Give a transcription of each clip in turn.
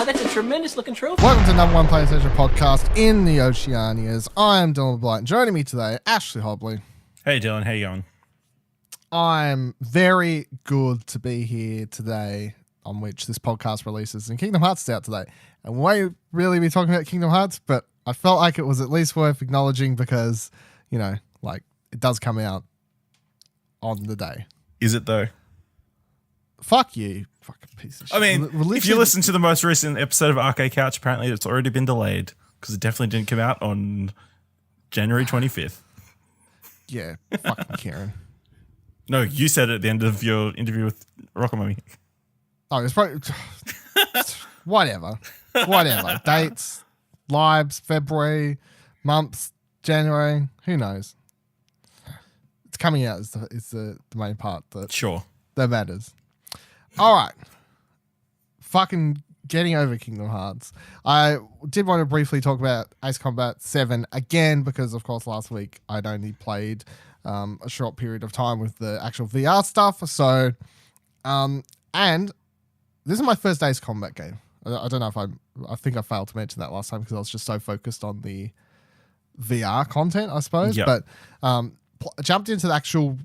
that's a tremendous looking trophy. Welcome to number one PlayStation podcast in the Oceanias. I am Dylan Blight. Joining me today, Ashley Hobley. Hey Dylan, how you going? I'm very good to be here today, on which this podcast releases, and Kingdom Hearts is out today. And we won't really be talking about Kingdom Hearts, but I felt like it was at least worth acknowledging because, you know, like it does come out on the day. Is it though? Fuck you, fucking piece of shit. I mean, if you listen to the most recent episode of Arcade Couch, apparently it's already been delayed because it definitely didn't come out on January 25th. Yeah, fucking Karen. No, you said it at the end of your interview with Rocket Mummy. Oh, it's probably whatever. Dates, lives, February, months, January. Who knows? It's coming out is the main part that matters. All right, fucking getting over Kingdom Hearts. I did want to briefly talk about Ace Combat 7 again because, of course, last week I'd only played a short period of time with the actual VR stuff. So, and this is my first Ace Combat game. I don't know if I think I failed to mention that last time because I was just so focused on the VR content, I suppose. Yep. But jumped into the actual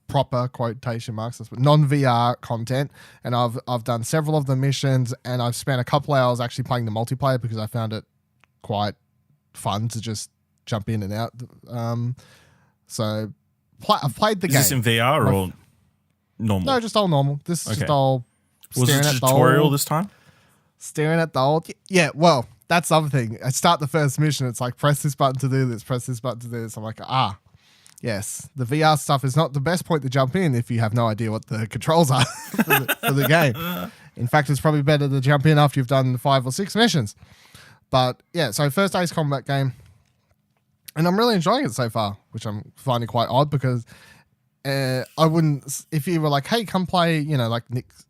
proper quotation marks, but non-VR content, and I've done several of the missions, and I've spent a couple hours actually playing the multiplayer because I found it quite fun to just jump in and out. So I've played the game. Is this in VR or normal? No, just all normal. This is just all Was it a tutorial this time? Staring at the old. Yeah, well, that's the other thing. I start the first mission. It's like, press this button to do this, press this button to do this. I'm like, yes. The VR stuff is not the best point to jump in if you have no idea what the controls are for the game. In fact, it's probably better to jump in after you've done 5 or 6 missions. But yeah, so first Ace Combat game. And I'm really enjoying it so far, which I'm finding quite odd because I wouldn't, if you were like, hey, come play, you know, like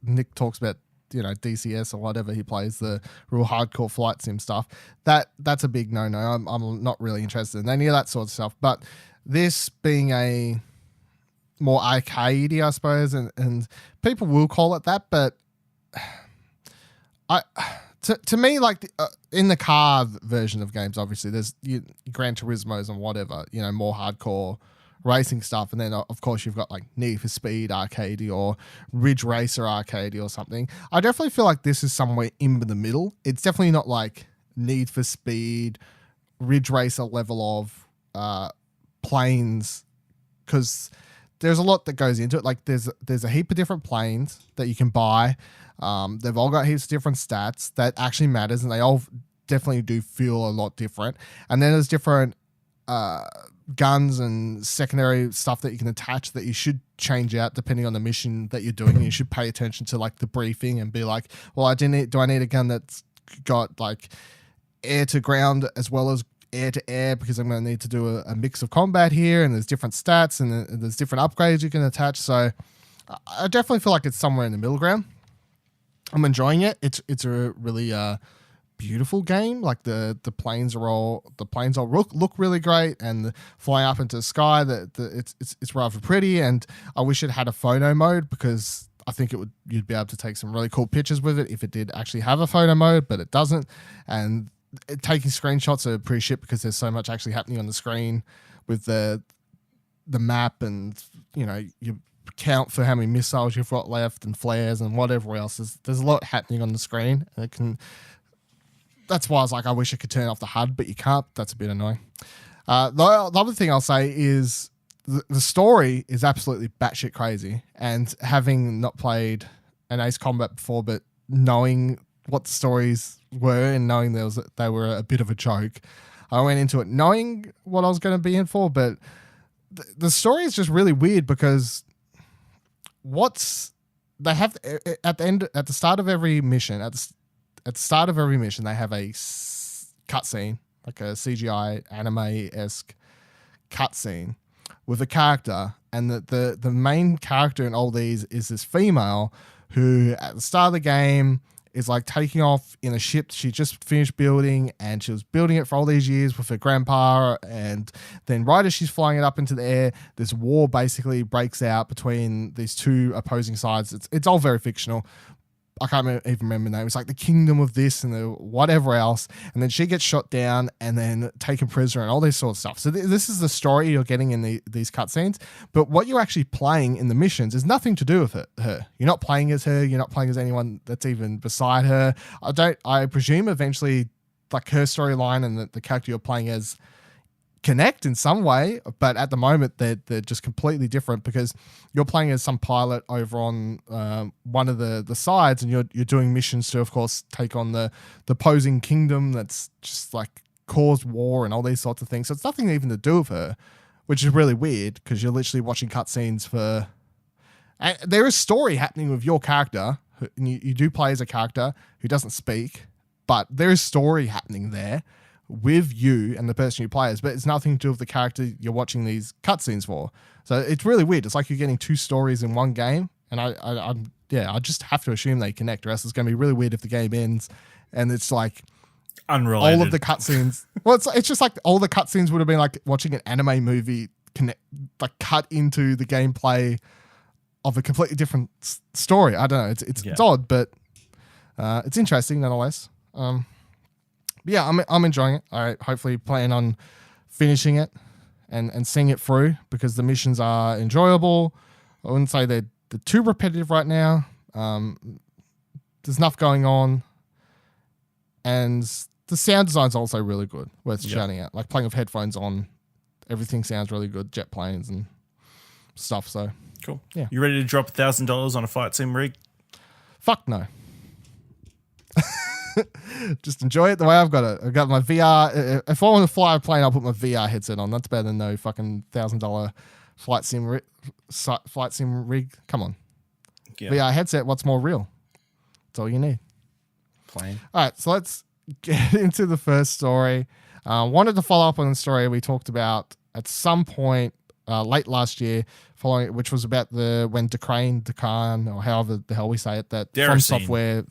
Nick talks about, you know, DCS or whatever he plays, the real hardcore flight sim stuff, that's a big no-no. I'm not really interested in any of that sort of stuff. But this being a more arcadey, I suppose, and people will call it that, but to me, like in the car version of games, obviously there's Gran Turismos and whatever, you know, more hardcore racing stuff, and then of course you've got like Need for Speed arcadey or Ridge Racer arcadey or something. I definitely feel like this is somewhere in the middle. It's definitely not like Need for Speed, Ridge Racer level of planes, because there's a lot that goes into it. Like there's a heap of different planes that you can buy. They've all got heaps of different stats that actually matters, and they all definitely do feel a lot different. And then there's different guns and secondary stuff that you can attach that you should change out depending on the mission that you're doing. You should pay attention to like the briefing and be like, well, do I need a gun that's got like air to ground as well as air to air, because I'm going to need to do a mix of combat here, and there's different stats and there's different upgrades you can attach. So I definitely feel like it's somewhere in the middle ground. I'm enjoying it. It's a really beautiful game. Like the planes all look really great, and flying up into the sky, it's rather pretty. And I wish it had a photo mode because I think you'd be able to take some really cool pictures with it if it did actually have a photo mode, but it doesn't. And taking screenshots are pretty shit because there's so much actually happening on the screen with the map, and you know, you count for how many missiles you've got left and flares and whatever else. There's a lot happening on the screen, and that's why I was like, I wish I could turn off the HUD, but you can't. That's a bit annoying. The other thing I'll say is the story is absolutely batshit crazy, and having not played an Ace Combat before, but knowing what the stories were and knowing they were a bit of a joke, I went into it knowing what I was going to be in for, but the story is just really weird because they have at the start of every mission, they have a cutscene, like a CGI anime-esque cutscene with a character, and the main character in all these is this female who at the start of the game is like taking off in a ship she just finished building, and she was building it for all these years with her grandpa, and then right as she's flying it up into the air, this war basically breaks out between these two opposing sides. It's all very fictional, I can't even remember the name. It's like the kingdom of this and the whatever else. And then she gets shot down and then taken prisoner and all this sort of stuff. So this is the story you're getting in these cutscenes. But what you're actually playing in the missions is nothing to do with her. You're not playing as her. You're not playing as anyone that's even beside her. I presume eventually like her storyline and the character you're playing as connect in some way, but at the moment they're just completely different because you're playing as some pilot over on one of the sides, and you're doing missions to, of course, take on the opposing kingdom that's just like caused war and all these sorts of things. So it's nothing even to do with her, which is really weird because you're literally watching cutscenes for. And there is story happening with your character. And you do play as a character who doesn't speak, but there is story happening there with you and the person you play as, but it's nothing to do with the character you're watching these cutscenes for. So it's really weird. It's like you're getting two stories in one game, and I just have to assume they connect, or else it's going to be really weird if the game ends and it's like unrelated. All of the cutscenes. Well, it's just like all the cutscenes would have been like watching an anime movie like cut into the gameplay of a completely different story. I don't know. It's odd, but it's interesting nonetheless. Yeah, I'm enjoying it. I hopefully plan on finishing it and seeing it through because the missions are enjoyable. I wouldn't say they're too repetitive right now. There's enough going on, and the sound design's also really good. Worth shouting out. Like playing with headphones on, everything sounds really good. Jet planes and stuff. So cool. Yeah, you ready to drop $1,000 on a flight sim rig? Fuck no. Just enjoy it the way I've got it. I've got my VR. If I want to fly a plane, I'll put my VR headset on. That's better than no fucking $1,000 flight sim rig. Come on. Yeah. VR headset, what's more real? That's all you need. Plane. All right, so let's get into the first story. Wanted to follow up on the story we talked about at some point late last year, which was about when Decran, or however the hell we say it, that From Software...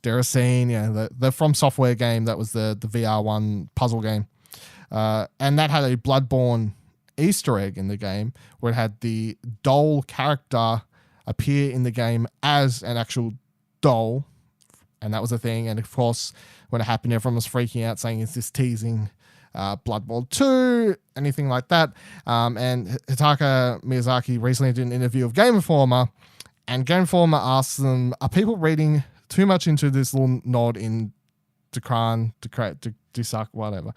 Déraciné, yeah, the From Software game that was the VR one puzzle game, and that had a Bloodborne Easter egg in the game where it had the doll character appear in the game as an actual doll, and that was a thing. And of course, when it happened, everyone was freaking out, saying, "Is this teasing Bloodborne 2?" Anything like that. And Hidetaka Miyazaki recently did an interview with Game Informer, and Game Informer asked them, "Are people reading too much into this little nod in Dusak, whatever?"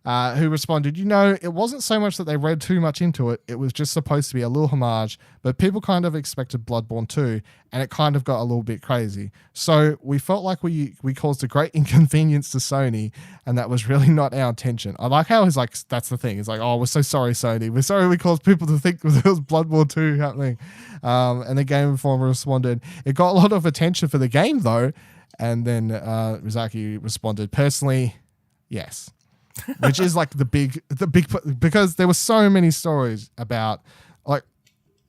Who responded, "It wasn't so much that they read too much into it. It was just supposed to be a little homage, but people kind of expected Bloodborne 2, and it kind of got a little bit crazy. So we felt like we caused a great inconvenience to Sony, and that was really not our intention." I like how he's like, that's the thing. It's like, "Oh, we're so sorry, Sony. We're sorry we caused people to think there was Bloodborne 2 happening." And the Game Informer responded, "It got a lot of attention for the game, though." And then Miyazaki responded, "Personally, yes." Which is like the big, because there were so many stories about, like,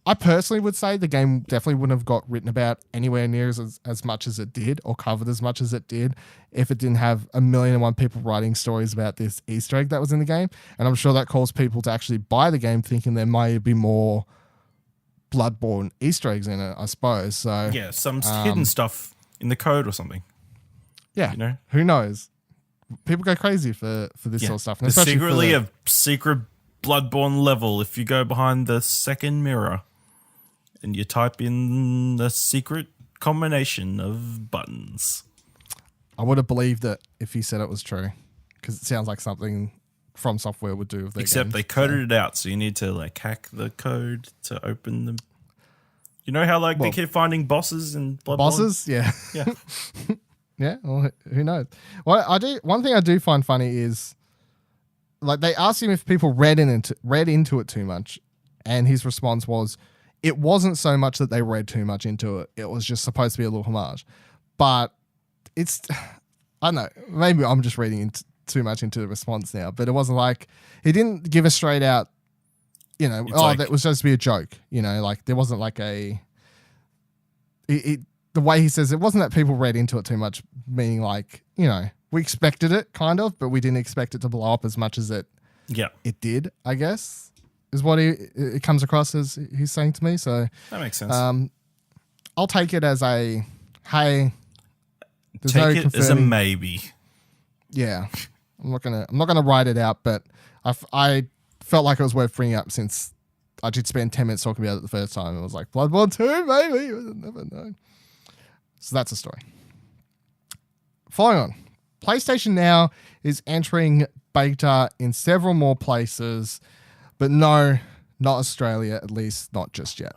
I personally would say the game definitely wouldn't have got written about anywhere near as much as it did, or covered as much as it did, if it didn't have 1,000,001 people writing stories about this Easter egg that was in the game. And I'm sure that caused people to actually buy the game thinking there might be more Bloodborne Easter eggs in it, I suppose. So yeah, some hidden stuff in the code or something. Yeah, who knows? People go crazy for this sort of stuff. And there's secretly a secret Bloodborne level if you go behind the second mirror and you type in the secret combination of buttons. I would have believed it if you said it was true, because it sounds like something From Software would do with their Except games, they coded it out, so you need to like hack the code to open them. You know how they keep finding bosses in Bloodborne? Bosses? Yeah. Yeah. Yeah, well, who knows? One thing I do find funny is, like, they asked him if people read into it too much, and his response was, "It wasn't so much that they read too much into it. It was just supposed to be a little homage." But it's, I don't know, maybe I'm just reading too much into the response now, but it wasn't like, he didn't give a straight out, that was supposed to be a joke. Like, there wasn't like the way he says it wasn't that people read into it too much, meaning like, we expected it kind of, but we didn't expect it to blow up as much as it did, I guess, is what it comes across as he's saying to me. So that makes sense. I'll take it as hey, There's Take no it as a confirming. maybe. Yeah, I'm not gonna write it out, but I felt like it was worth bringing up since I did spend 10 minutes talking about it the first time. It was like Bloodborne 2, maybe. You never know. So that's a story. Following on, PlayStation Now is entering beta in several more places, but no, not Australia, at least not just yet.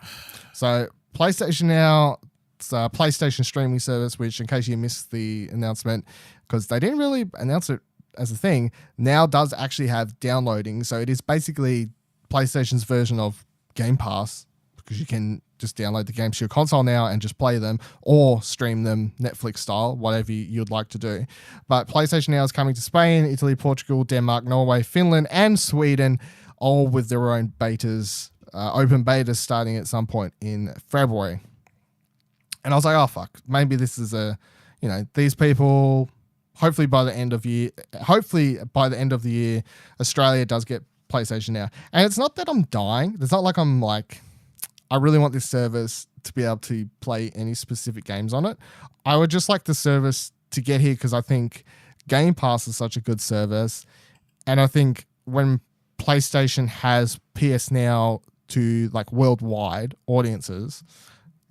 So PlayStation Now, it's a PlayStation streaming service, which in case you missed the announcement, because they didn't really announce it as a thing, now does actually have downloading. So it is basically PlayStation's version of Game Pass, because you can just download the games to your console now and just play them or stream them Netflix style, whatever you'd like to do. But PlayStation Now is coming to Spain, Italy, Portugal, Denmark, Norway, Finland, and Sweden, all with their own betas, open betas starting at some point in February. And I was like, oh, fuck, maybe this is these people, hopefully by the end of the year, Australia does get PlayStation Now. And it's not that I'm dying. It's not like I'm like, I really want this service to be able to play any specific games on it. I would just like the service to get here because I think Game Pass is such a good service. And I think when PlayStation has PS Now to like worldwide audiences,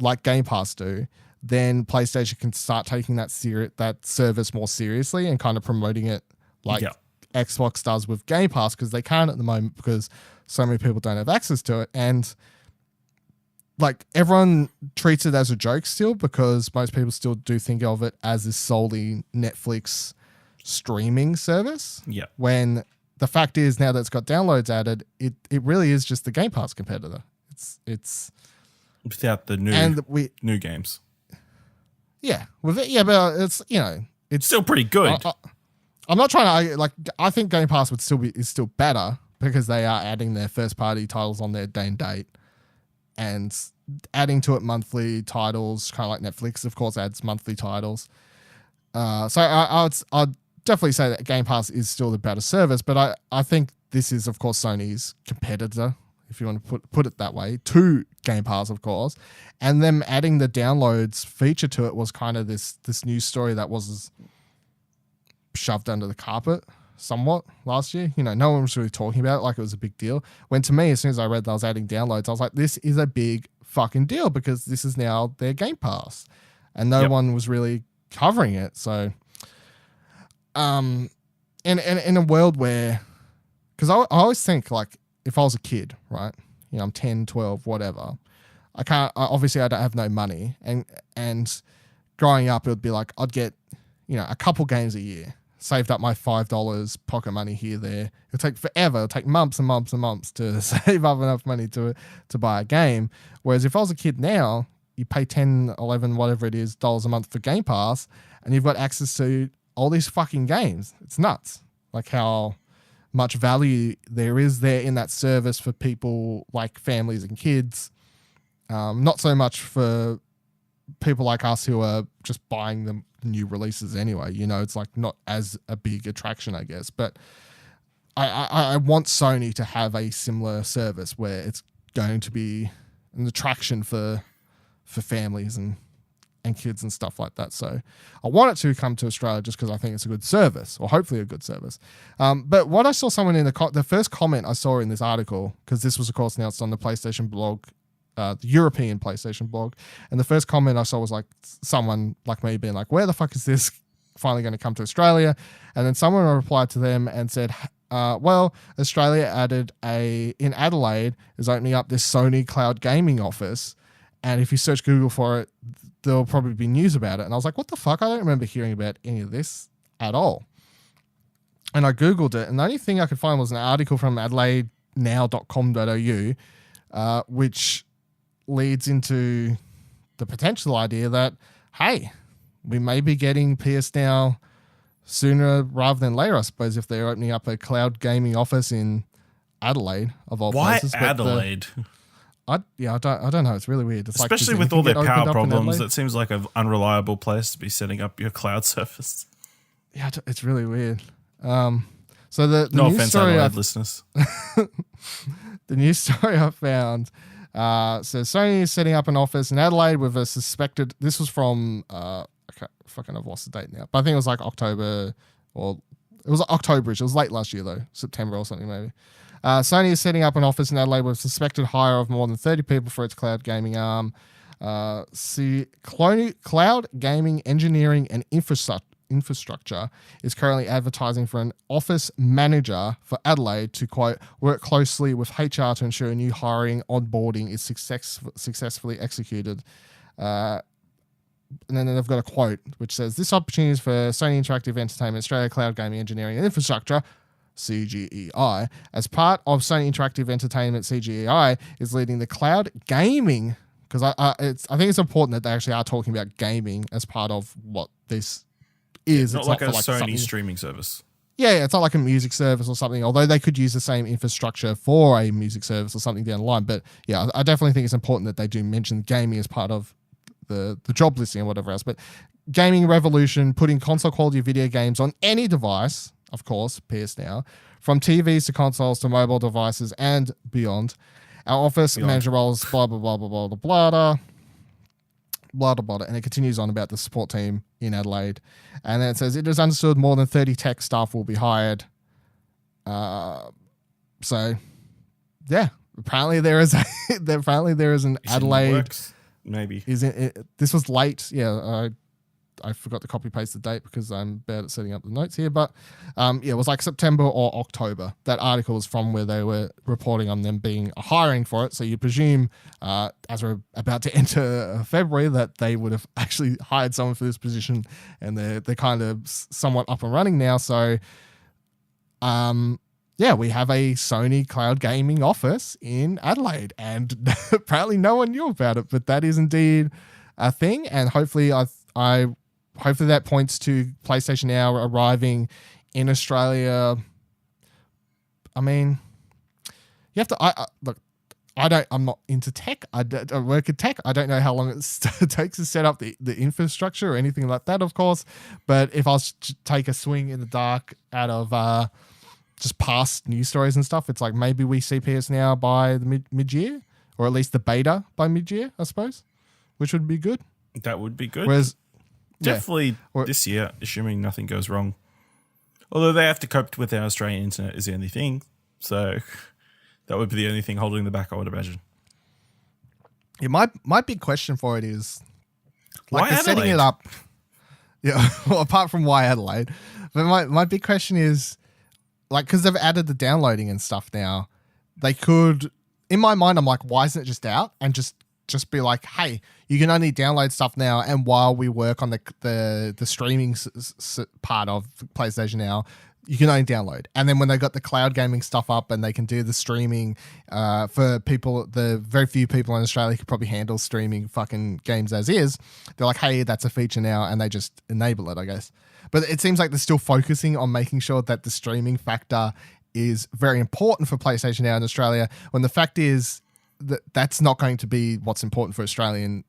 like Game Pass do, then PlayStation can start taking that service more seriously and kind of promoting it like Xbox does with Game Pass, because they can't at the moment because so many people don't have access to it. And like everyone treats it as a joke still, because most people still do think of it as this solely Netflix streaming service. Yeah. When the fact is, now that it's got downloads added, it really is just the Game Pass competitor. It's without the new games. Yeah, with it, yeah, but it's it's still pretty good. I'm not trying to argue, like, I think Game Pass is still better because they are adding their first party titles on their day and date, and adding to it monthly titles, kind of like Netflix, of course, adds monthly titles. So I'd definitely say that Game Pass is still the better service, but I think this is, of course, Sony's competitor, if you want to put it that way, to Game Pass, of course. And them adding the downloads feature to it was kind of this news story that was shoved under the carpet somewhat last year. No one was really talking about it like it was a big deal. When to me, as soon as I read that I was adding downloads, I was like, this is a big fucking deal because this is now their Game Pass. And no one was really covering it. So, in a world where, because I always think, like, if I was a kid, right, I'm 10, 12, whatever, obviously I don't have no money, and growing up it would be like I'd get a couple games a year, saved up my $5 pocket money here, there. It'll take forever. It'll take months and months and months to save up enough money to buy a game. Whereas if I was a kid now, you pay 10, 11, whatever it is, dollars a month for Game Pass, and you've got access to all these fucking games. It's nuts. Like how much value there is there in that service for people like families and kids. Not so much for people like us who are just buying the new releases anyway. It's like not as a big attraction, I guess. But I want Sony to have a similar service where it's going to be an attraction for families and kids and stuff like that. So I want it to come to Australia just because I think it's a good service, or hopefully a good service. But what I saw someone in the first comment I saw in this article, because this was of course announced on the PlayStation blog, the European PlayStation blog, and the first comment I saw was like someone like me being like, where the fuck is this finally going to come to Australia? And then someone replied to them and said, well, Australia in Adelaide is opening up this Sony cloud gaming office, and if you search Google for it, there'll probably be news about it. And I was like, what the fuck? I don't remember hearing about any of this at all. And I Googled it, and the only thing I could find was an article from adelaideNow.com.au, which leads into the potential idea that, hey, we may be getting PS Now sooner rather than later, I suppose, if they're opening up a cloud gaming office in Adelaide, of all places. Why Adelaide? I don't know. It's really weird. It's especially like, with all their power problems, it seems like an unreliable place to be setting up your cloud service. Yeah, it's really weird. So the no news offense, story Adelaide listeners. The news story I found says Sony is setting up an office in Adelaide with a suspected. This was from I fucking I've lost the date now. But I think it was like October, or it was October-ish. It was late last year though, September or something maybe. Sony is setting up an office in Adelaide with suspected hire of more than 30 people for its cloud gaming arm. Cloud gaming engineering and infrastructure is currently advertising for an office manager for Adelaide to, quote, work closely with HR to ensure new hiring onboarding is successfully executed. And then they've got a quote which says, this opportunity is for Sony Interactive Entertainment Australia Cloud Gaming Engineering and Infrastructure, CGEI, as part of Sony Interactive Entertainment. CGEI is leading the cloud gaming, because I think it's important that they actually are talking about gaming as part of what this is. Not it's like not a for Sony streaming service. Yeah, it's not like a music service or something, although they could use the same infrastructure for a music service or something down the line. But yeah, I definitely think it's important that they do mention gaming as part of the job listing and whatever else. But gaming revolution, putting console quality video games on any device, of course, PS Now, from TVs to consoles to mobile devices and beyond. Our office manager roles, blah, blah, blah, blah, blah, blah, blah, blah, blah, blah. And it continues on about the support team in Adelaide. And then it says, it is understood more than 30 tech staff will be hired. So, yeah, apparently there is an Adelaide. Works, maybe. This was late. Yeah, I forgot to copy paste the date because I'm bad at setting up the notes here. But it was like September or October. That article was from where they were reporting on them being hiring for it. So you presume, as we're about to enter February, that they would have actually hired someone for this position, and they're kind of somewhat up and running now. So, we have a Sony cloud gaming office in Adelaide, and apparently no one knew about it, but that is indeed a thing. And hopefully hopefully that points to PlayStation Now arriving in Australia. I mean, you have to. Look, I'm not into tech. I work in tech. I don't know how long it takes to set up the infrastructure or anything like that, of course. But if I was to take a swing in the dark out of just past news stories and stuff, it's like maybe we see PS Now by the mid-year, or at least the beta by mid-year, I suppose, which would be good. That would be good. Whereas, definitely this year, assuming nothing goes wrong. Although they have to cope with our Australian internet is the only thing. So that would be the only thing holding them back, I would imagine. Yeah, my big question for it is, like, why they're setting Adelaide? it up. Yeah, well, apart from why Adelaide. But my big question is, like, because they've added the downloading and stuff now, they could, in my mind, I'm like, why isn't it just out? And just be like, hey, you can only download stuff now, and while we work on the streaming part of PlayStation Now, you can only download. And then when they got the cloud gaming stuff up and they can do the streaming for people, the very few people in Australia could probably handle streaming fucking games as is, they're like, hey, that's a feature now, and they just enable it, I guess. But it seems like they're still focusing on making sure that the streaming factor is very important for PlayStation Now in Australia, when the fact is that's not going to be what's important for Australian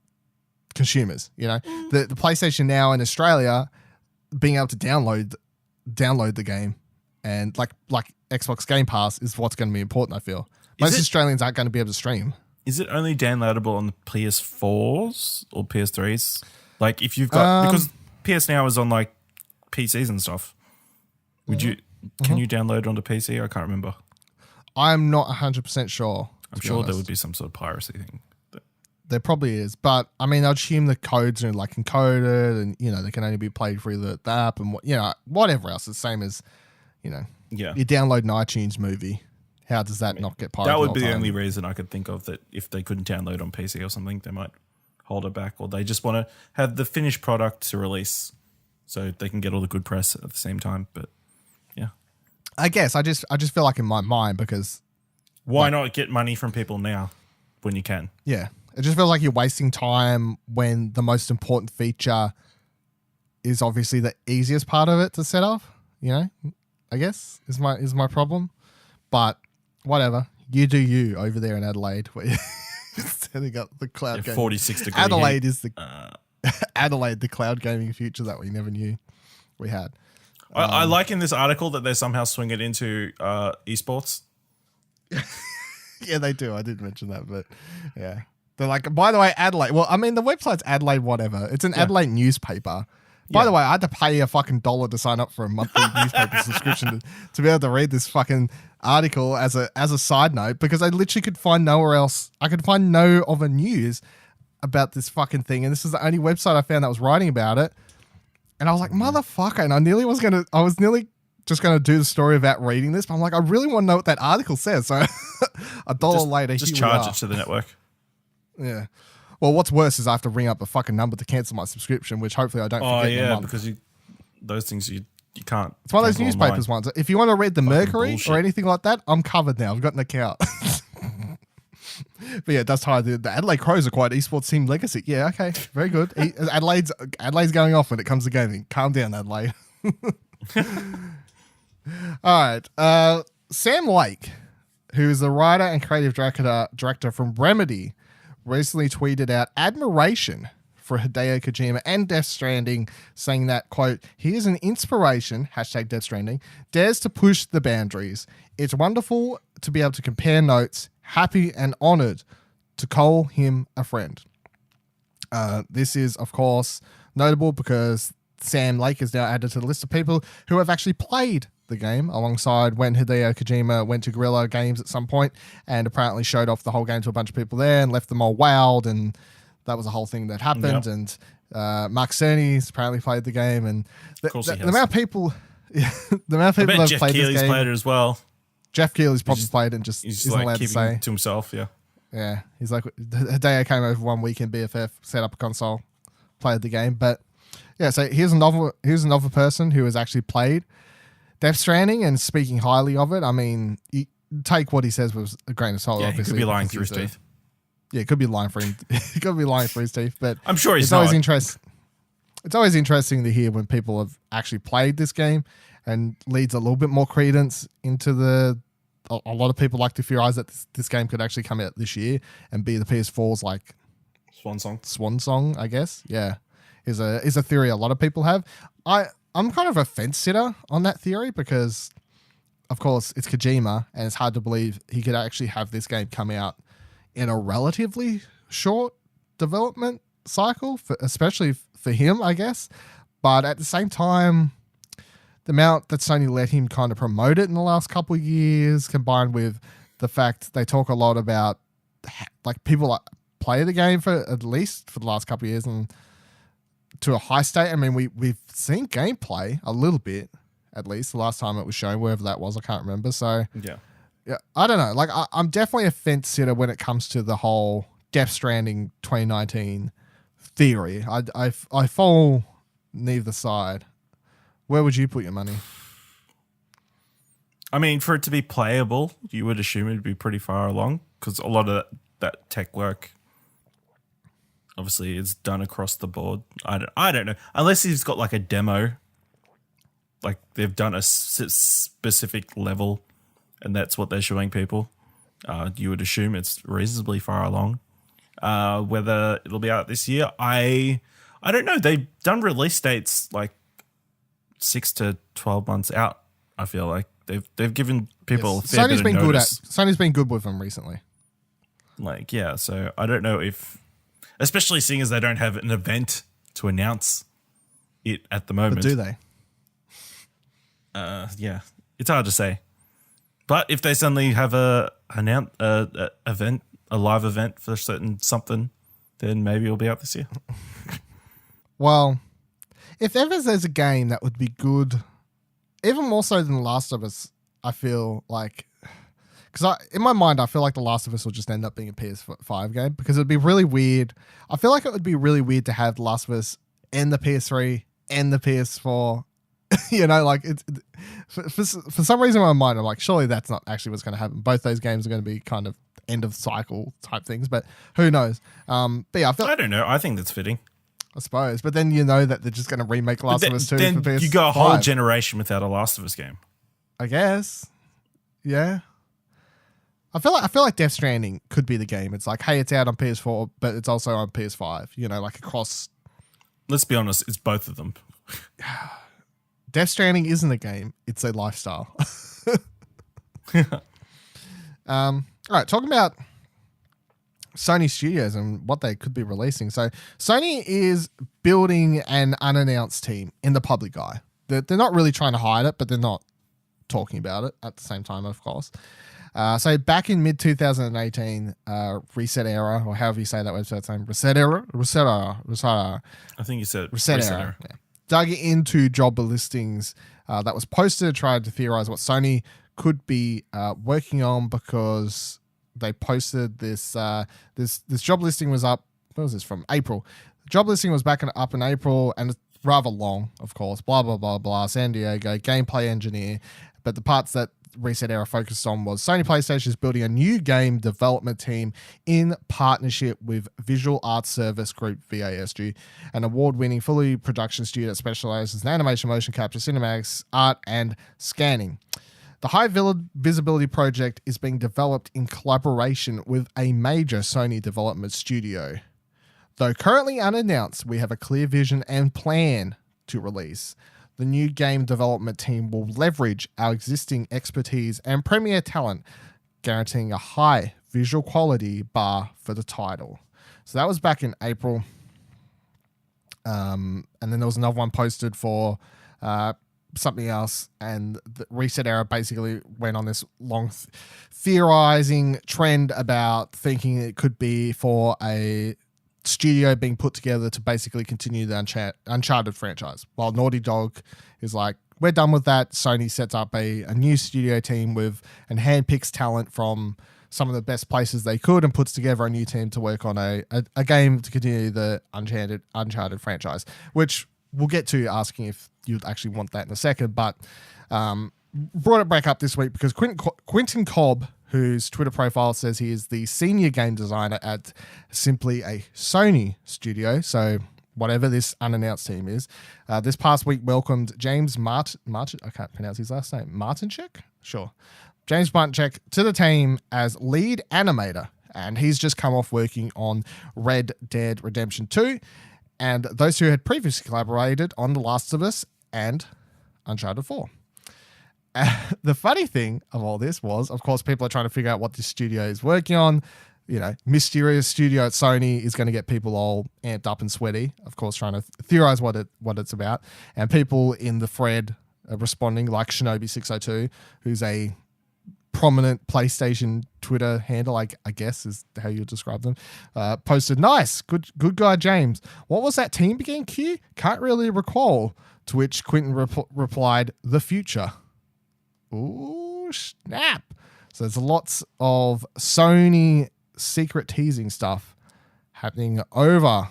consumers. You know, the PlayStation Now in Australia, being able to download the game, and like Xbox Game Pass is what's going to be important, I feel. Most Australians aren't going to be able to stream. Is it only downloadable on the PS4s or PS3s? Like, if you've got, because PS Now is on like PCs and stuff. Can you download it onto PC? I can't remember. I'm not 100% sure. I'm sure there would be some sort of piracy thing. There probably is, but I mean, I'd assume the codes are like encoded, and they can only be played through the app, and whatever else. It's the same as, you download an iTunes movie. How does that not get pirated? That would be the only reason I could think of, that if they couldn't download on PC or something, they might hold it back, or they just want to have the finished product to release so they can get all the good press at the same time. But yeah, I guess I just feel like in my mind, because why not get money from people now when you can? Yeah. It just feels like you're wasting time when the most important feature is obviously the easiest part of it to set up, I guess is my problem. But whatever. You do you over there in Adelaide, where you're setting up the cloud gaming. 46 degrees. Adelaide is the Adelaide, the cloud gaming future that we never knew we had. I like in this article that they somehow swing it into esports. Yeah, they do. I did mention that, but yeah. They're like, by the way, Adelaide. Well, I mean, the website's Adelaide whatever. It's an Adelaide newspaper. By the way, I had to pay a fucking $1 to sign up for a monthly newspaper subscription to be able to read this fucking article as a side note, because I literally could find nowhere else. I could find no other news about this fucking thing, and this is the only website I found that was writing about it. And I was like, motherfucker, and I was nearly just gonna do the story about reading this, but I'm like, I really want to know what that article says. So $1 later, just charge it to the network. Yeah. Well, what's worse is I have to ring up a fucking number to cancel my subscription, which hopefully I don't forget in a month. Because those things you can't. It's one of those newspapers ones. If you want to read the Mercury bullshit. or anything like that, I'm covered now. I've got an account. But yeah, it does tie the Adelaide Crows are quite esports team legacy. Yeah, okay, very good. Adelaide's going off when it comes to gaming. Calm down, Adelaide. All right, Sam Lake, who is the writer and creative director from Remedy, recently tweeted out admiration for Hideo Kojima and Death Stranding, saying that, quote, he is an inspiration, hashtag Death Stranding, dares to push the boundaries. It's wonderful to be able to compare notes, happy and honored to call him a friend. This is, of course, notable because Sam Lake is now added to the list of people who have actually played the game, alongside when Hideo Kojima went to Guerrilla Games at some point and apparently showed off the whole game to a bunch of people there and left them all wowed, and that was a whole thing that happened. Yep. And Mark Cerny's apparently played the game, and the amount of people, the amount of people that have Jeff played Keighley's this game. played it as well. Jeff Keighley's probably played it and just he's isn't like allowed to say to himself. Yeah, he's like, Hideo came over one week in BFF, set up a console, played the game, but yeah. So here's another person who has actually played Death Stranding and speaking highly of it. I mean, you take what he says with a grain of salt. Yeah, obviously, he could be lying through his teeth. Yeah, it could be lying for him. He could be lying for his teeth, but I'm sure it's always interesting to hear when people have actually played this game, and leads a little bit more credence into a lot of people like to theorize that this game could actually come out this year and be the PS4's like swan song, I guess. Yeah, is a theory a lot of people have. I'm kind of a fence sitter on that theory because, of course, it's Kojima, and it's hard to believe he could actually have this game come out in a relatively short development cycle, especially for him, I guess. But at the same time, the amount that Sony let him kind of promote it in the last couple of years, combined with the fact they talk a lot about like people play the game for at least for the last couple of years and to a high state. I mean, we've seen gameplay a little bit, at least the last time it was shown, wherever that was, I can't remember. So yeah, I don't know. Like I'm definitely a fence sitter when it comes to the whole Death Stranding 2019 theory. I fall neither side. Where would you put your money? I mean, for it to be playable, you would assume it'd be pretty far along because a lot of that tech work obviously is done across the board. I don't know. Unless he's got like a demo, like they've done a specific level and that's what they're showing people. You would assume it's reasonably far along. Whether it'll be out this year, I don't know. They've done release dates like 6 to 12 months out. I feel like they've given people a fair bit of notice. Sony's been good with them recently. Like, yeah, so I don't know if, especially seeing as they don't have an event to announce it at the moment. But do they? Yeah, it's hard to say. But if they suddenly have a live event for certain something, then maybe it'll be out this year. Well, if ever there's a game that would be good, even more so than The Last of Us, I feel like, because in my mind, I feel like The Last of Us will just end up being a PS5 game because it would be really weird. I feel like it would be really weird to have The Last of Us and the PS3 and the PS4. You know, like for some reason in my mind, I'm like, surely that's not actually what's going to happen. Both those games are going to be kind of end of cycle type things, but who knows? But yeah, I don't know. I think that's fitting. I suppose, but then you know that they're just going to remake Last of Us 2 for PS5. You go a whole generation without a Last of Us game. I guess. Yeah. I feel like Death Stranding could be the game. It's like, hey, it's out on PS4, but it's also on PS5. You know, like across. Let's be honest, it's both of them. Death Stranding isn't a game; it's a lifestyle. All right, talking about Sony Studios and what they could be releasing. So Sony is building an unannounced team in the public eye. They're not really trying to hide it, but they're not talking about it at the same time, of course. So back in mid-2018, Reset Era, or however you say that website's name, Reset Era. I think you said Reset Era. Yeah. Dug into job listings that was posted, tried to theorize what Sony could be working on, because they posted this this job listing was up. What was this, from April? The job listing was up in April, and it's rather long, of course. Blah blah blah blah. San Diego gameplay engineer, but the parts that Reset Era focused on was Sony PlayStation is building a new game development team in partnership with Visual Arts Service Group, VASG, an award-winning fully production studio that specializes in animation, motion capture, cinematics, art, and scanning. The high visibility project is being developed in collaboration with a major Sony development studio. Though currently unannounced, we have a clear vision and plan to release. The new game development team will leverage our existing expertise and premier talent, guaranteeing a high visual quality bar for the title. So that was back in April. And then there was another one posted for something else, and the Reset Era basically went on this long theorizing trend about thinking it could be for a studio being put together to basically continue the Uncharted franchise. While Naughty Dog is like, we're done with that, Sony sets up a new studio team and handpicks talent from some of the best places they could and puts together a new team to work on a game to continue the Uncharted franchise, which we'll get to, asking if you'd actually want that in a second. But brought it back up this week because Quentin Cobb, whose Twitter profile says he is the senior game designer at simply a Sony studio, so whatever this unannounced team is, this past week welcomed James Martin, I can't pronounce his last name, Martinchek? Sure. James Martinchek to the team as lead animator, and he's just come off working on Red Dead Redemption 2, and those who had previously collaborated on The Last of Us and Uncharted 4. The funny thing of all this was, of course, people are trying to figure out what this studio is working on. You know, mysterious studio at Sony is going to get people all amped up and sweaty, of course, trying to theorize what it's about. And people in the thread are responding, like Shinobi602, who's a prominent PlayStation Twitter handle, I guess is how you describe them, posted, nice, good guy, James. What was that team again, Q? Can't really recall. To which Quentin replied, the future. Ooh, snap. So there's lots of Sony secret teasing stuff happening over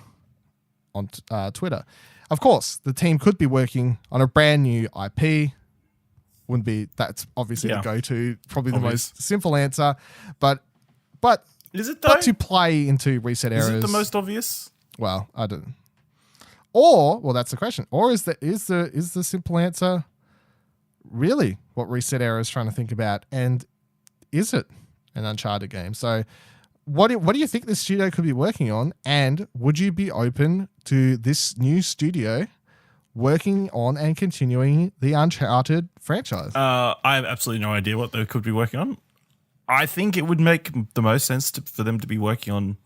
on Twitter. Of course, the team could be working on a brand new IP. That's obviously the go-to, probably the most simple answer. But is it though? But to play into Reset Eras, is it the most obvious? Well, I don't. Or, well, that's the question. Or is the simple answer really what Reset Era is trying to think about, and is it an Uncharted game? So what do you think this studio could be working on, and would you be open to this new studio working on and continuing the Uncharted franchise? I have absolutely no idea what they could be working on. I think it would make the most sense for them to be working on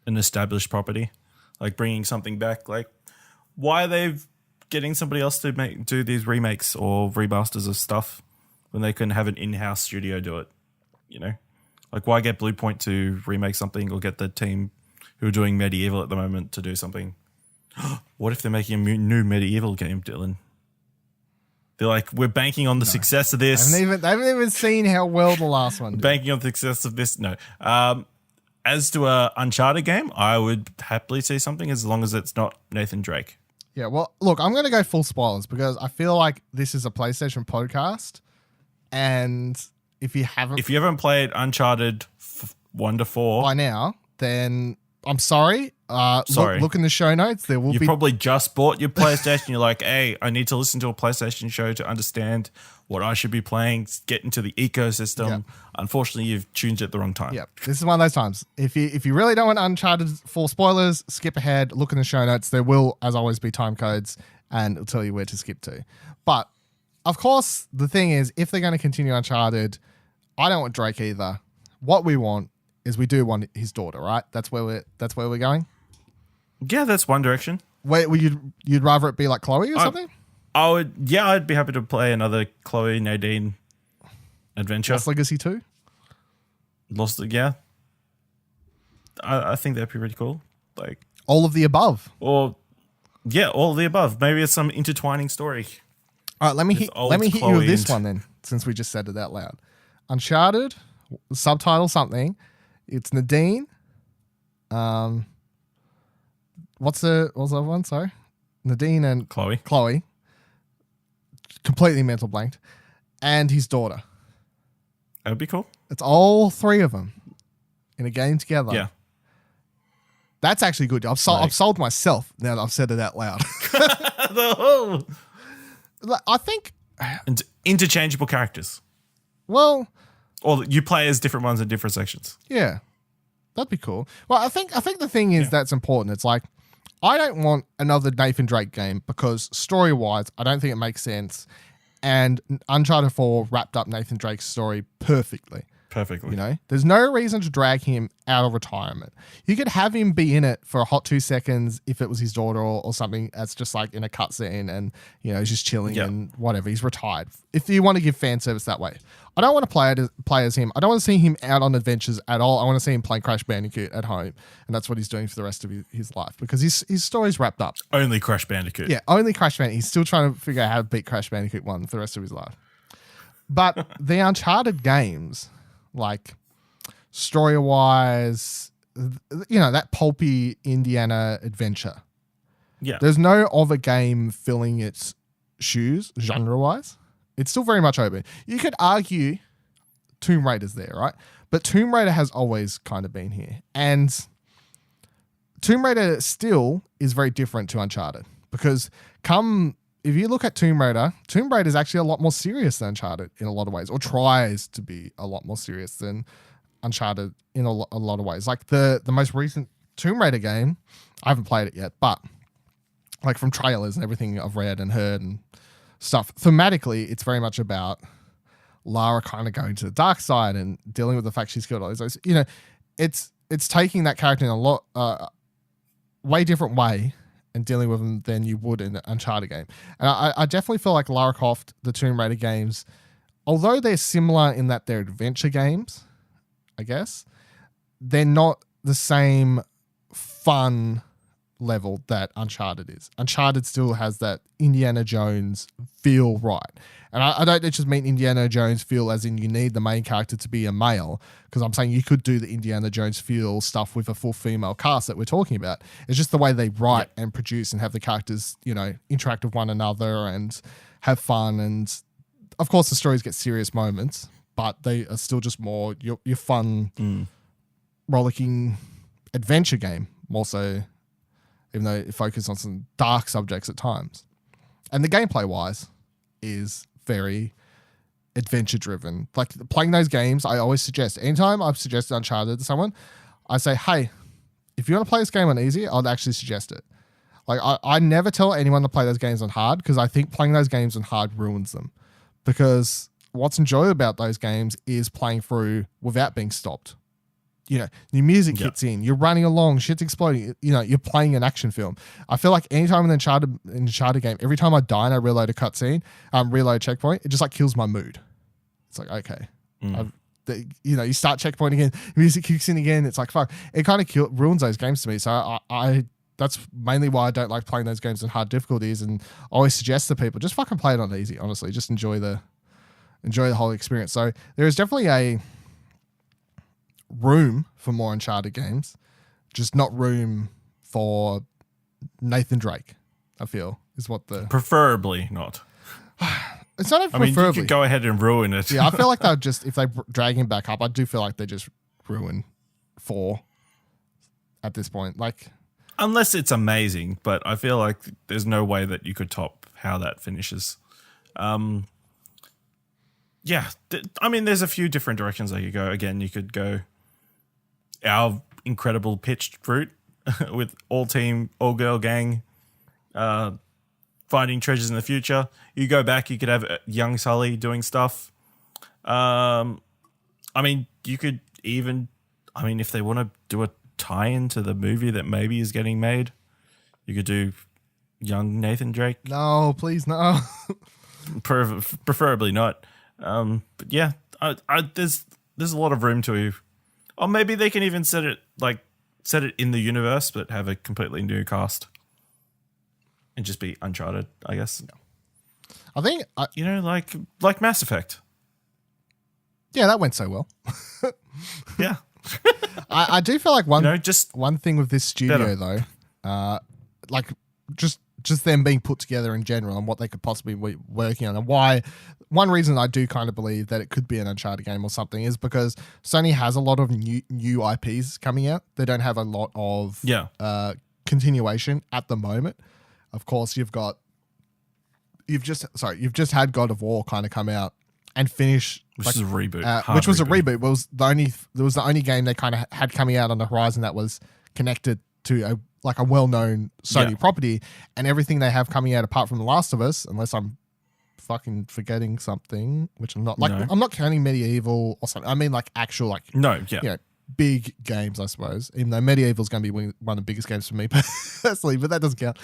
an established property, like bringing something back. Like, why are they getting somebody else to do these remakes or remasters of stuff when they can have an in-house studio do it? You know, like, why get Bluepoint to remake something, or get the team who are doing Medieval at the moment to do something? What if they're making a new Medieval game, Dylan? They're like, we're banking on the success of this. They haven't even seen how well the last one did. Banking on the success of this. No. As to a Uncharted game, I would happily see something as long as it's not Nathan Drake. Yeah, well, look, I'm going to go full spoilers because I feel like this is a PlayStation podcast, and if you haven't played Uncharted 1 to 4 by now, then I'm sorry. Sorry. Look in the show notes. You probably just bought your PlayStation. You're like, hey, I need to listen to a PlayStation show to understand what I should be playing, get into the ecosystem. Yep. Unfortunately, you've tuned it at the wrong time. Yep. This is one of those times. If you really don't want Uncharted full spoilers, skip ahead, look in the show notes. There will, as always, be time codes, and it'll tell you where to skip to. But, of course, the thing is, if they're going to continue Uncharted, I don't want Drake either. What we want is we do want his daughter, right? That's where we're going. Yeah, that's one direction. Wait, you'd rather it be like Chloe or something? I'd be happy to play another Chloe Nadine adventure. Lost Legacy 2? Yeah. I think that'd be really cool. Like all of the above. Or all of the above. Maybe it's some intertwining story. All right, let me hit you with this one then, since we just said it out loud. Uncharted, subtitle something. It's Nadine. What's the other one? Sorry. Nadine and Chloe. Completely mental blanked. And his daughter. That would be cool. It's all three of them in a game together. Yeah. That's actually good. I've sold myself now that I've said it out loud. I think... And interchangeable characters. Well... Or you play as different ones in different sections. Yeah. That'd be cool. Well, I think the thing is that's important. It's like, I don't want another Nathan Drake game because story-wise, I don't think it makes sense. And Uncharted 4 wrapped up Nathan Drake's story perfectly. You know, there's no reason to drag him out of retirement. You could have him be in it for a hot 2 seconds if it was his daughter or something that's just like in a cutscene and, you know, he's just chilling and whatever. He's retired. If you want to give fan service that way. I don't want to play as him. I don't want to see him out on adventures at all. I want to see him playing Crash Bandicoot at home. And that's what he's doing for the rest of his life because his story's wrapped up. Only Crash Bandicoot. Yeah, only Crash Bandicoot. He's still trying to figure out how to beat Crash Bandicoot 1 for the rest of his life. But the Uncharted games... like story-wise, you know, that pulpy Indiana adventure. Yeah. There's no other game filling its shoes genre-wise. It's still very much open. You could argue Tomb Raider's there, right? But Tomb Raider has always kind of been here. And Tomb Raider still is very different to Uncharted because if you look at Tomb Raider is actually a lot more serious than Uncharted in a lot of ways, or tries to be a lot more serious than Uncharted in a lot of ways. Like the most recent Tomb Raider game, I haven't played it yet, but like from trailers and everything I've read and heard and stuff, thematically, it's very much about Lara kind of going to the dark side and dealing with the fact she's killed all these. You know, it's taking that character in a lot way different way and dealing with them than you would in an Uncharted game. And I definitely feel like Lara Croft, the Tomb Raider games, although they're similar in that they're adventure games, I guess, they're not the same fun level that Uncharted is. Uncharted still has that Indiana Jones feel right. And I don't just mean Indiana Jones feel as in you need the main character to be a male, because I'm saying you could do the Indiana Jones feel stuff with a full female cast that we're talking about. It's just the way they write and produce and have the characters, you know, interact with one another and have fun. And of course the stories get serious moments, but they are still just more your fun, rollicking adventure game, more so, even though it focuses on some dark subjects at times. And the gameplay wise is very adventure driven. Like playing those games, I always suggest, anytime I've suggested Uncharted to someone, I say, hey, if you want to play this game on easy, I'd actually suggest it. Like I never tell anyone to play those games on hard because I think playing those games on hard ruins them. Because what's enjoyable about those games is playing through without being stopped. You know, new music hits in, you're running along, shit's exploding, you know, you're playing an action film. I feel like anytime in an Uncharted game, every time I die and I reload a cutscene, reload checkpoint, it just like kills my mood. It's like, okay. You know, you start checkpoint again, music kicks in again, it's like, fuck. It kind of ruins those games to me. So I that's mainly why I don't like playing those games in hard difficulties, and always suggest to people, just fucking play it on easy, honestly. Just enjoy the whole experience. So there is definitely a room for more Uncharted games, just not room for Nathan Drake, I feel, is what the... Preferably not. It's not even I mean, preferably. you could go ahead and ruin it. Yeah, I feel like they'll just, if they drag him back up, I do feel like they just ruin 4 at this point. Like, unless it's amazing, but I feel like there's no way that you could top how that finishes. Yeah, I mean, there's a few different directions that you go. Again, you could go our incredible pitched route with all girl gang, finding treasures in the future. You go back, you could have young Sully doing stuff. I mean, you could even I mean, if they want to do a tie-in to the movie that maybe is getting made, you could do young Nathan Drake. No, please, no. Preferably not. But yeah, there's a lot of room to, or maybe they can even set it in the universe, but have a completely new cast and just be Uncharted, I guess. I think like Mass Effect. Yeah, that went so well. Yeah. I do feel like one thing with this studio better. though, like just them being put together in general and what they could possibly be working on, and why one reason I do kind of believe that it could be an Uncharted game or something is because Sony has a lot of new IPs coming out. They don't have a lot of continuation at the moment. Of course, you've just had God of War kind of come out and finish, which is a reboot, which was a reboot. It was the only game they kind of had coming out on the horizon that was connected to a well-known Sony property, and everything they have coming out apart from The Last of Us, unless I'm fucking forgetting something, which I'm not. I'm not counting Medieval or something. I mean actual big games, I suppose. Even though Medieval is going to be one of the biggest games for me personally, but that doesn't count.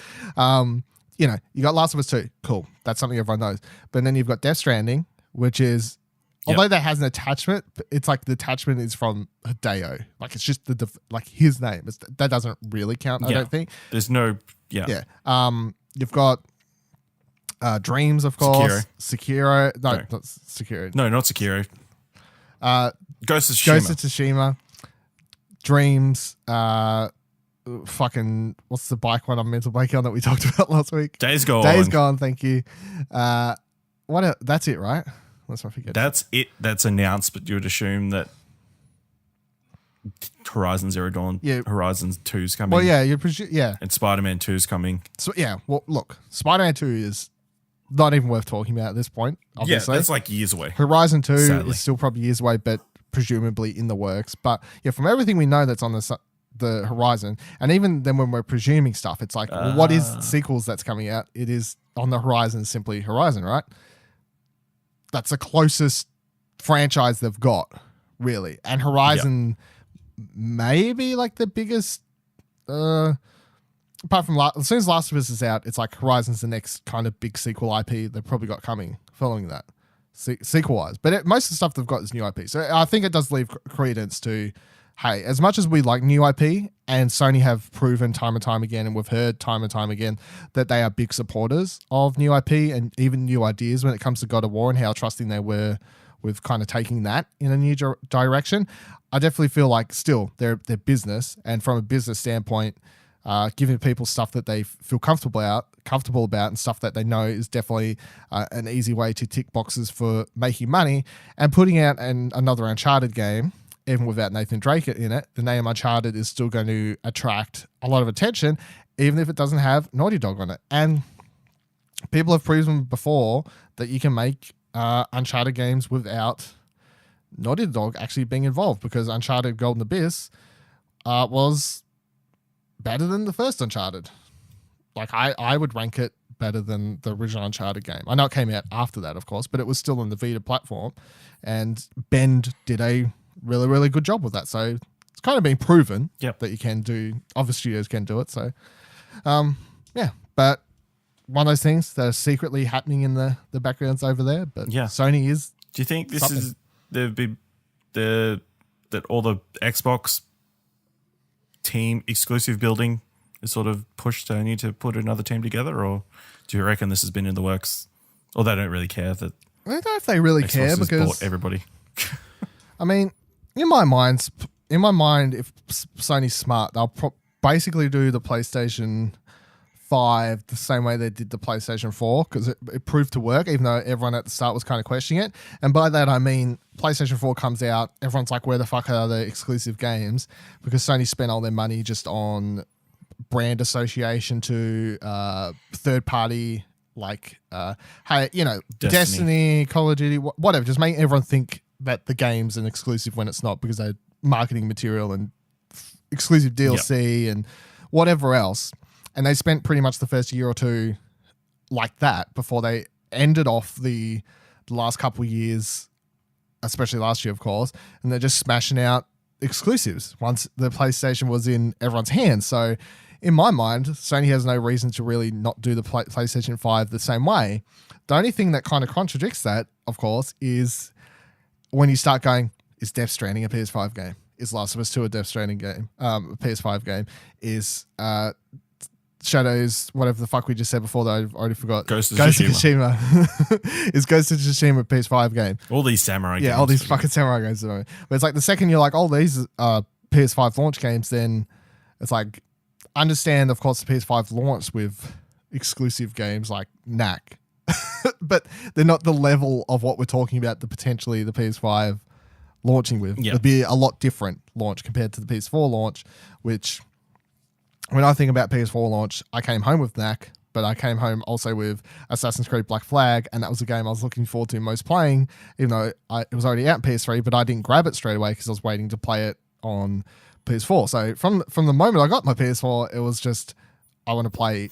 You got Last of Us 2, cool. That's something everyone knows. But then you've got Death Stranding, which is, although that has an attachment, it's like the attachment is from Hideo. Like it's just his name. That doesn't really count, I don't think. There's no, you've got Dreams, of course. Sekiro. No, not Sekiro. No, not Sekiro. Ghost of Tsushima. Ghost of Tsushima. Dreams. Fucking, what's the bike one I'm mental blanking on that we talked about last week? Days Gone. Days Gone, thank you. That's it, right? Let's not forget. That's it. That's announced, but you would assume that Horizon Zero Dawn, Horizon 2's coming. Well, yeah, you presume, yeah. And Spider-Man 2's coming. So, yeah, well, look, Spider-Man 2 is not even worth talking about at this point, obviously. Yeah, that's like years away. Horizon 2 is still probably years away, but presumably in the works. But, yeah, from everything we know that's on the horizon, and even then when we're presuming stuff, it's like, well, what is sequels that's coming out? It is on the horizon, simply Horizon, right? That's the closest franchise they've got, really. And Horizon may be like the biggest, apart from as soon as Last of Us is out, it's like Horizon's the next kind of big sequel IP they've probably got coming following that, sequel-wise. But most of the stuff they've got is new IP. So I think it does leave credence to, hey, as much as we like new IP, and Sony have proven time and time again, and we've heard time and time again, that they are big supporters of new IP and even new ideas when it comes to God of War and how trusting they were with kind of taking that in a new direction. I definitely feel like still they're business, and from a business standpoint, giving people stuff that they feel comfortable about and stuff that they know is definitely an easy way to tick boxes for making money, and putting out another Uncharted game, even without Nathan Drake in it, the name Uncharted is still going to attract a lot of attention, even if it doesn't have Naughty Dog on it. And people have proven before that you can make Uncharted games without Naughty Dog actually being involved, because Uncharted Golden Abyss was better than the first Uncharted. Like, I would rank it better than the original Uncharted game. I know it came out after that, of course, but it was still on the Vita platform, and Bend did a really, really good job with that. So it's kind of been proven that you can do, other studios can do it. So, but one of those things that are secretly happening in the backgrounds over there. But Sony is. Do you think this is that all the Xbox team exclusive building is sort of pushed Sony to put another team together, or do you reckon this has been in the works, or they don't really care that? I don't know if they really Xbox care, because bought everybody. I mean, in my mind, if Sony's smart, they'll basically do the PlayStation 5 the same way they did the PlayStation 4, because it proved to work, even though everyone at the start was kind of questioning it. And by that, I mean, PlayStation 4 comes out, everyone's like, where the fuck are the exclusive games? Because Sony spent all their money just on brand association to third-party, like, hey, Destiny, Call of Duty, whatever, just making everyone think that the game's an exclusive when it's not, because they're marketing material and exclusive DLC and whatever else. And they spent pretty much the first year or two like that before they ended off the last couple of years, especially last year, of course, and they're just smashing out exclusives once the PlayStation was in everyone's hands. So in my mind, Sony has no reason to really not do the PlayStation 5 the same way. The only thing that kind of contradicts that, of course, is when you start going, is Death Stranding a PS5 game? Is Last of Us 2 a Death Stranding game? A PS5 game? Is Shadows, whatever the fuck we just said before that I already forgot. Ghost of Tsushima. Is Ghost of Tsushima a PS5 game? All these samurai games. Yeah, all these fucking samurai games. But it's like the second you're like, oh, these are PS5 launch games, then it's like, understand, of course, the PS5 launched with exclusive games like Knack. But they're not the level of what we're talking about, the PS5 launching with. Yeah. It'd be a lot different launch compared to the PS4 launch, which when I think about PS4 launch, I came home with Knack, but I came home also with Assassin's Creed Black Flag, and that was a game I was looking forward to most playing, even though it was already out in PS3, but I didn't grab it straight away because I was waiting to play it on PS4. So from the moment I got my PS4, it was just, I want to play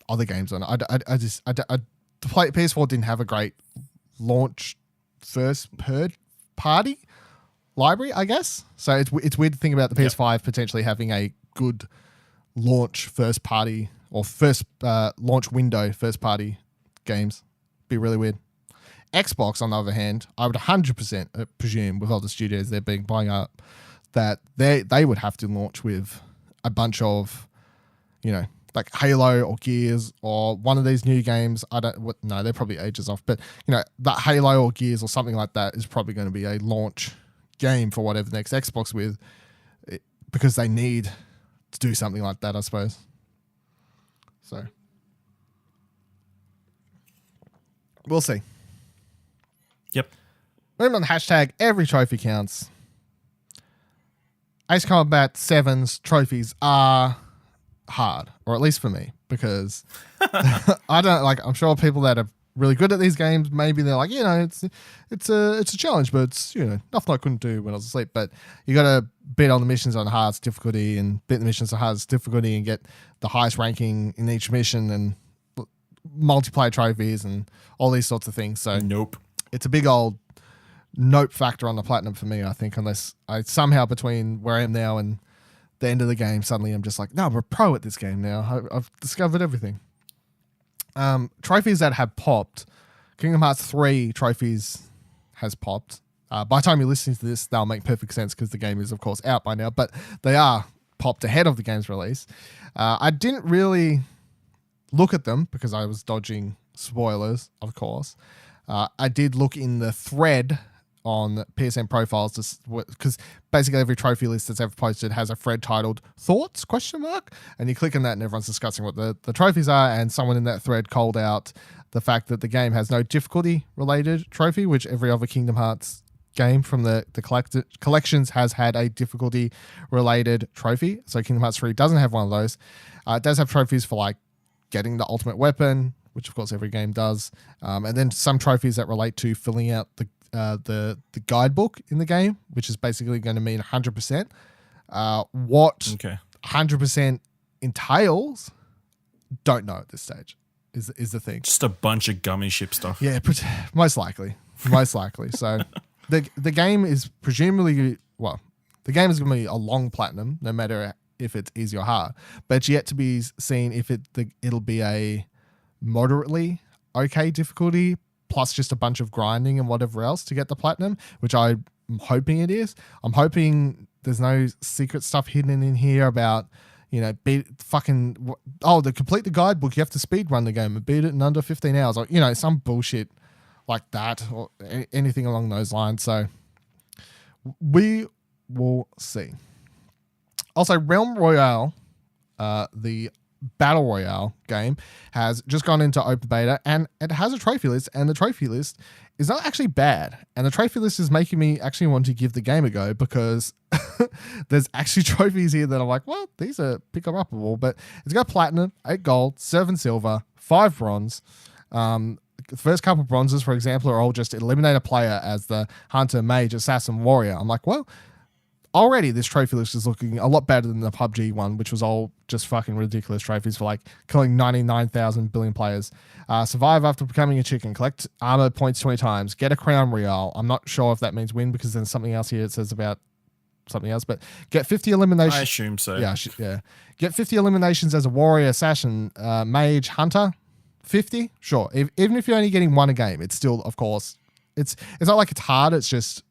other games on it. PS4 didn't have a great launch first party library, I guess. So it's weird to think about the PS5 potentially having a good launch first party or first launch window first party games. Be really weird. Xbox, on the other hand, I would 100% presume with all the studios they're being buying up that they would have to launch with a bunch of, like Halo or Gears or one of these new games. No, they're probably ages off, but that Halo or Gears or something like that is probably going to be a launch game for whatever the next Xbox with, because they need to do something like that, I suppose. So we'll see. Yep. Moving on the hashtag, every trophy counts. Ace Combat 7's trophies are hard, or at least for me, because I don't like. I'm sure people that are really good at these games, maybe they're like, it's a challenge, but it's nothing I couldn't do when I was asleep. But you got to beat all the missions on the hardest difficulty and beat the missions on the hardest difficulty and get the highest ranking in each mission and multiplayer trophies and all these sorts of things. So nope, it's a big old nope factor on the platinum for me, I think, unless I somehow between where I am now and the end of the game, suddenly I'm just like, no, I'm a pro at this game now. I've discovered everything. Trophies that have popped. Kingdom Hearts 3 trophies has popped. By the time you're listening to this, they'll make perfect sense because the game is, of course, out by now, but they are popped ahead of the game's release. I didn't really look at them because I was dodging spoilers, of course. I did look in the thread on PSN profiles because basically every trophy list that's ever posted has a thread titled thoughts ? And you click on that and everyone's discussing what the trophies are, and someone in that thread called out the fact that the game has no difficulty related trophy, which every other Kingdom Hearts game from the collections has had a difficulty related trophy. So Kingdom Hearts 3 doesn't have one of those. It does have trophies for like getting the ultimate weapon, which of course every game does, and then some trophies that relate to filling out the guidebook in the game, which is basically going to mean 100%. What 100% entails, don't know at this stage. Is the thing. Just a bunch of gummy ship stuff. Yeah, most likely. So the game is presumably, the game is going to be a long platinum, no matter if it's easy or hard. But it's yet to be seen if it'll be a moderately okay difficulty plus just a bunch of grinding and whatever else to get the platinum, which I'm hoping it is. I'm hoping there's no secret stuff hidden in here about, to complete the guidebook, you have to speed run the game and beat it in under 15 hours, or, some bullshit like that, or anything along those lines. So we will see. Also, Realm Royale, the Battle Royale game, has just gone into open beta, and it has a trophy list, and the trophy list is not actually bad. And the trophy list is making me actually want to give the game a go, because there's actually trophies here that I'm like, well, these are pick-up-upable, but it's got platinum, 8 gold, 7 silver, 5 bronze. The first couple of bronzes, for example, are all just eliminate a player as the hunter, mage, assassin, warrior. I'm like, well, already this trophy list is looking a lot better than the PUBG one, which was all just fucking ridiculous trophies for like killing 99,000 billion players. Survive after becoming a chicken. Collect armor points 20 times. Get a crown Royale. I'm not sure if that means win, because there's something else here it says about something else. But get 50 eliminations. I assume so. Yeah. Get 50 eliminations as a warrior, assassin, mage, hunter. 50, sure. Even if you're only getting one a game, it's still, of course, it's not like it's hard. It's just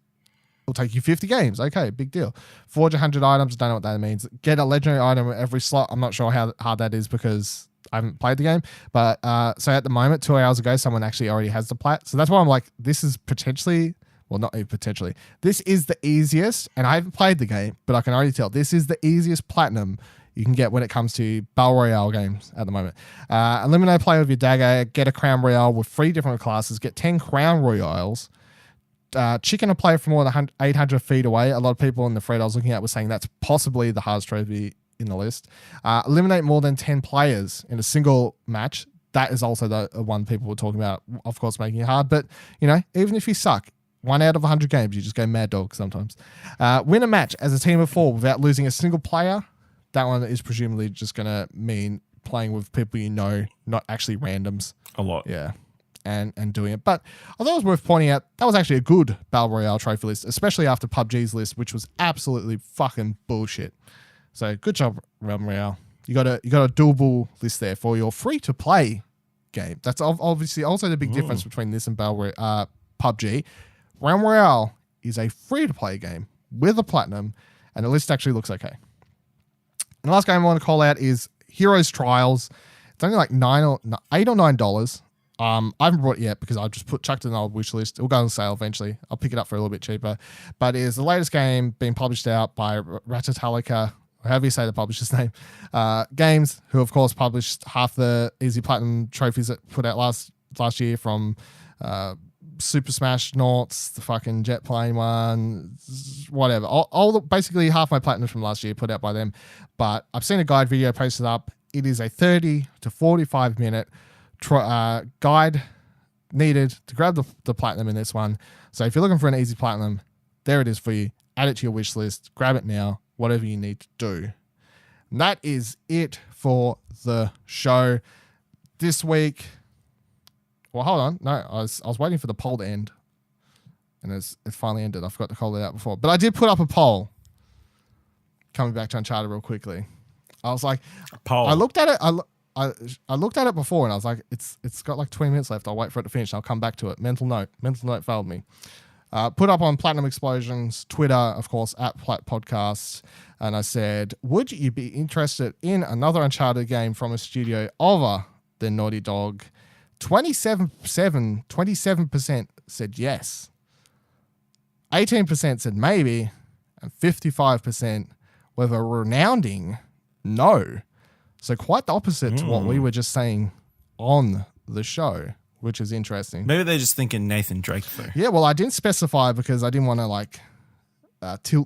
it'll take you 50 games. Okay, big deal. Forge 100 items. Don't know what that means. Get a legendary item every slot. I'm not sure how hard that is because I haven't played the game. But so at the moment, 2 hours ago, someone actually already has the plat. So that's why I'm like, this is potentially, well, not even potentially. This is the easiest, and I haven't played the game, but I can already tell this is the easiest platinum you can get when it comes to Battle Royale games at the moment. Eliminate player with your dagger. Get a Crown Royale with 3 different classes. Get 10 Crown Royales. Chicken a player from more than 800 feet away. A lot of people in the thread I was looking at were saying that's possibly the hardest trophy in the list. Eliminate more than 10 players in a single match. That is also the one people were talking about, of course, making it hard. But, even if you suck, 1 out of 100 games, you just go mad dog sometimes. Win a match as a team of 4 without losing a single player. That one is presumably just going to mean playing with people you know, not actually randoms. A lot. Yeah. And doing it. But I thought it was worth pointing out that was actually a good Battle Royale trophy list, especially after PUBG's list, which was absolutely fucking bullshit. So good job, Realm Royale. You got a doable list there for your free-to-play game. That's obviously also the big difference between this and PUBG. Realm Royale is a free-to-play game with a platinum, and the list actually looks okay. And the last game I want to call out is Heroes Trials. It's only like $8 or $9. I haven't brought it yet because I just chucked it in the old wish list. It will go on sale eventually. I'll pick it up for a little bit cheaper. But it is the latest game being published out by Rattatalica, or however you say the publisher's name, Games, who of course published half the Easy Platinum trophies that put out last year from Super Smash Noughts, the fucking jet plane one, whatever. Basically half my platinum from last year put out by them. But I've seen a guide video posted up. It is a 30 to 45 minute guide needed to grab the platinum in this one. So if you're looking for an easy platinum, there it is for you. Add it to your wish list. Grab it now. Whatever you need to do. And that is it for the show this week. Well, hold on. No, I was waiting for the poll to end, and it finally ended. I forgot to call it out before, but I did put up a poll. Coming back to Uncharted real quickly, I was like, poll. I looked at it. I looked at it before and I was like, it's got like 20 minutes left. I'll wait for it to finish. I'll come back to it. Mental note failed me. Put up on Platinum Explosions, Twitter, of course, at Plat Podcasts. And I said, would you be interested in another Uncharted game from a studio other than Naughty Dog? 27% said yes. 18% said maybe. And 55% with a resounding no. So quite the opposite to what we were just saying on the show, which is interesting. Maybe they're just thinking Nathan Drake, though. Yeah, well, I didn't specify because I didn't want to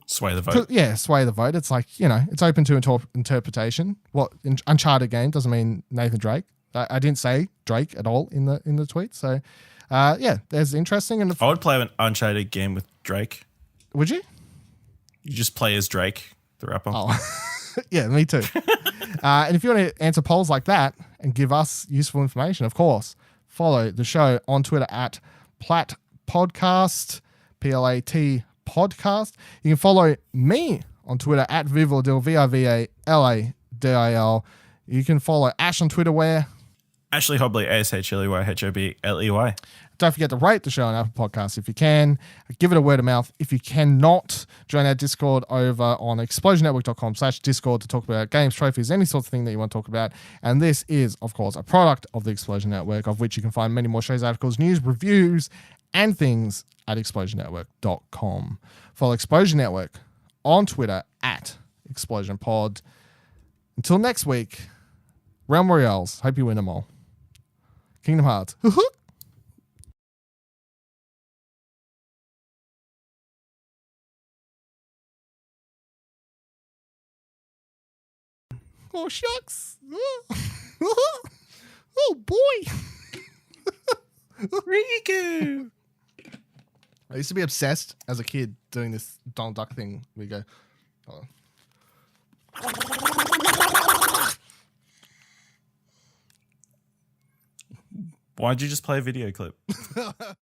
sway the vote. Sway the vote. It's like, it's open to interpretation. What Uncharted game doesn't mean Nathan Drake. I didn't say Drake at all in the tweet. So, there's interesting. And I would play an Uncharted game with Drake. Would you? You just play as Drake, the rapper. Oh, yeah, me too. And if you want to answer polls like that and give us useful information, of course, follow the show on Twitter at Plat Podcast, PLAT Podcast. You can follow me on Twitter at Vivaldil, VIVALADIL. You can follow Ash on Twitter where? Ashley Hobley, ASHLEY. Don't forget to rate the show on Apple Podcasts if you can. Give it a word of mouth. If you cannot, join our Discord over on explosionnetwork.com/Discord to talk about games, trophies, any sort of thing that you want to talk about. And this is, of course, a product of the Explosion Network, of which you can find many more shows, articles, news, reviews, and things at explosionnetwork.com. Follow Explosion Network on Twitter at ExplosionPod. Until next week, Realm Royales. Hope you win them all. Kingdom Hearts. Oh, shucks. Oh, boy. Riku. I used to be obsessed as a kid doing this Donald Duck thing. We go, hold on. Why'd you just play a video clip?